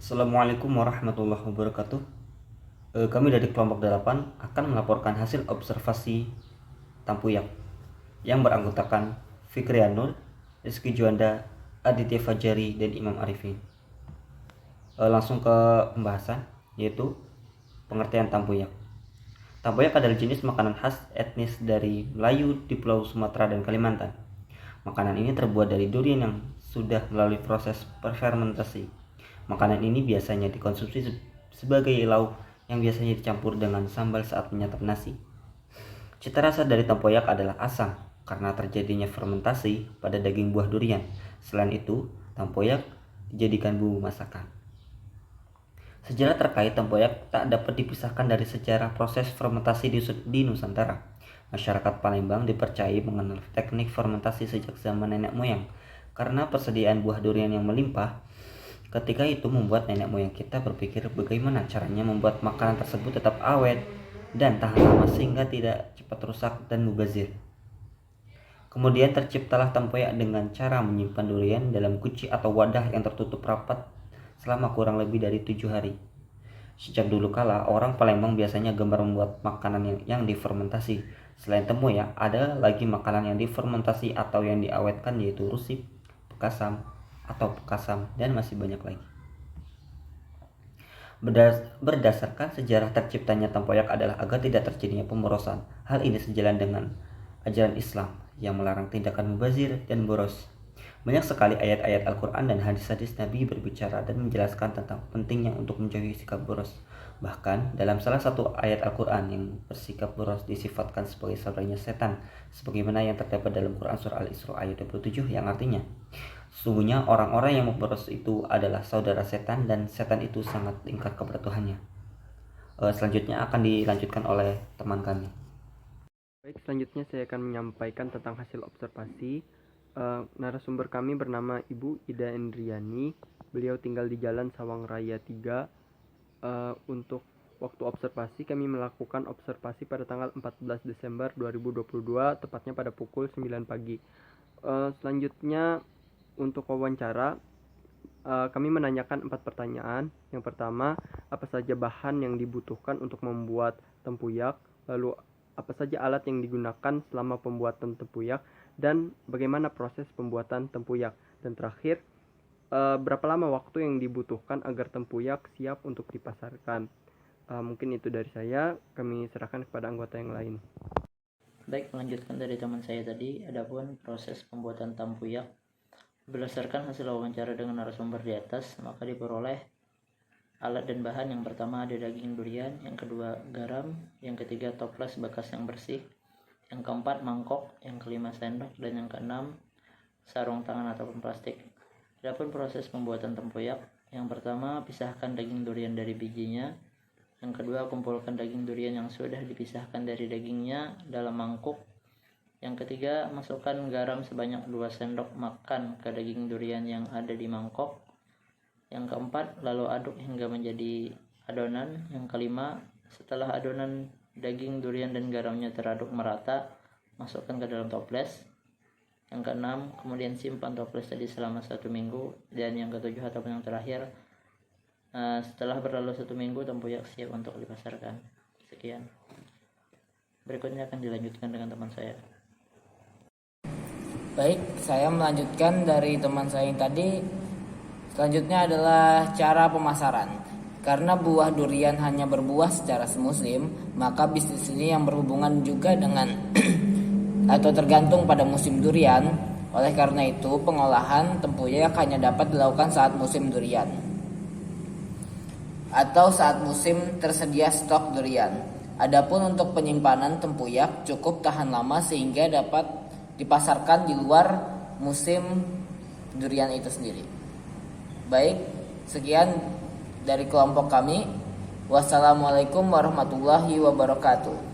Assalamualaikum warahmatullahi wabarakatuh. Kami dari kelompok 8 akan melaporkan hasil observasi Tampuyak yang beranggotakan Fikrianur, Rizky Juanda, Aditya Fajari, dan Imam Arifin. Langsung ke pembahasan, yaitu pengertian Tampuyak. Tampuyak adalah jenis makanan khas etnis dari Melayu di Pulau Sumatera dan Kalimantan. Makanan ini terbuat dari durian yang sudah melalui proses fermentasi. Makanan ini biasanya dikonsumsi sebagai lauk yang biasanya dicampur dengan sambal saat menyantap nasi. Cita rasa dari tempoyak adalah asam karena terjadinya fermentasi pada daging buah durian. Selain itu, tempoyak dijadikan bumbu masakan. Sejarah terkait tempoyak tak dapat dipisahkan dari sejarah proses fermentasi di Nusantara. Masyarakat Palembang dipercayai mengenal teknik fermentasi sejak zaman nenek moyang. Karena persediaan buah durian yang melimpah, ketika itu membuat nenek moyang kita berpikir bagaimana caranya membuat makanan tersebut tetap awet dan tahan lama sehingga tidak cepat rusak dan mubazir. Kemudian terciptalah tempoyak dengan cara menyimpan durian dalam guci atau wadah yang tertutup rapat selama kurang lebih dari 7 hari. Sejak dulu kala, orang Palembang biasanya gemar membuat makanan yang difermentasi. Selain tempoyak, ada lagi makanan yang difermentasi atau yang diawetkan, yaitu rusip, bekasam, atau pekasam, dan masih banyak lagi. Berdasarkan sejarah terciptanya tempoyak adalah agar tidak terjadinya pemborosan. Hal ini sejalan dengan ajaran Islam yang melarang tindakan mubazir dan boros. Banyak sekali ayat-ayat Al-Quran dan hadis-hadis Nabi berbicara dan menjelaskan tentang pentingnya untuk menjauhi sikap boros. Bahkan dalam salah satu ayat Al-Quran yang bersikap boros disifatkan sebagai saudaranya setan, sebagaimana yang terdapat dalam Quran Surah Al-Isra ayat 27 yang artinya, sesungguhnya orang-orang yang boros itu adalah saudara setan dan setan itu sangat ingkar kepada Tuhannya. Selanjutnya akan dilanjutkan oleh teman kami. Baik, selanjutnya saya akan menyampaikan tentang hasil observasi. Narasumber kami bernama Ibu Ida Endriani. Beliau tinggal di Jalan Sawang Raya 3. Untuk waktu observasi, kami melakukan observasi pada tanggal 14 Desember 2022, tepatnya pada pukul 9 pagi. Selanjutnya untuk wawancara, kami menanyakan 4 pertanyaan. Yang pertama, apa saja bahan yang dibutuhkan untuk membuat tempuyak? Lalu, apa saja alat yang digunakan selama pembuatan tempuyak? Dan bagaimana proses pembuatan tempuyak? Dan terakhir, berapa lama waktu yang dibutuhkan agar tempuyak siap untuk dipasarkan? Mungkin itu dari saya. Kami serahkan kepada anggota yang lain. Baik, melanjutkan dari teman saya tadi, adapun proses pembuatan tempuyak berdasarkan hasil wawancara dengan narasumber di atas, maka diperoleh alat dan bahan. Yang pertama ada daging durian, yang kedua garam, yang ketiga toples bekas yang bersih, yang keempat mangkok, yang kelima sendok, dan yang keenam sarung tangan ataupun plastik. Adapun proses pembuatan tempoyak, yang pertama pisahkan daging durian dari bijinya, yang kedua kumpulkan daging durian yang sudah dipisahkan dari dagingnya dalam mangkuk, yang ketiga masukkan garam sebanyak 2 sendok makan ke daging durian yang ada di mangkok, yang keempat lalu aduk hingga menjadi adonan, yang kelima setelah adonan daging durian dan garamnya teraduk merata, masukkan ke dalam toples, yang keenam kemudian simpan toples tadi selama 1 minggu, dan yang ketujuh ataupun yang terakhir, setelah berlalu 1 minggu tempoyak siap untuk dipasarkan. Sekian. Berikutnya akan dilanjutkan dengan teman saya. Baik, saya melanjutkan dari teman saya yang tadi. Selanjutnya adalah cara pemasaran. Karena buah durian hanya berbuah secara semusim, maka bisnis ini yang berhubungan juga dengan atau tergantung pada musim durian. Oleh karena itu, pengolahan tempuyak hanya dapat dilakukan saat musim durian atau saat musim tersedia stok durian. Adapun untuk penyimpanan tempuyak cukup tahan lama sehingga dapat dipasarkan di luar musim durian itu sendiri. Baik, sekian dari kelompok kami. Wassalamualaikum warahmatullahi wabarakatuh.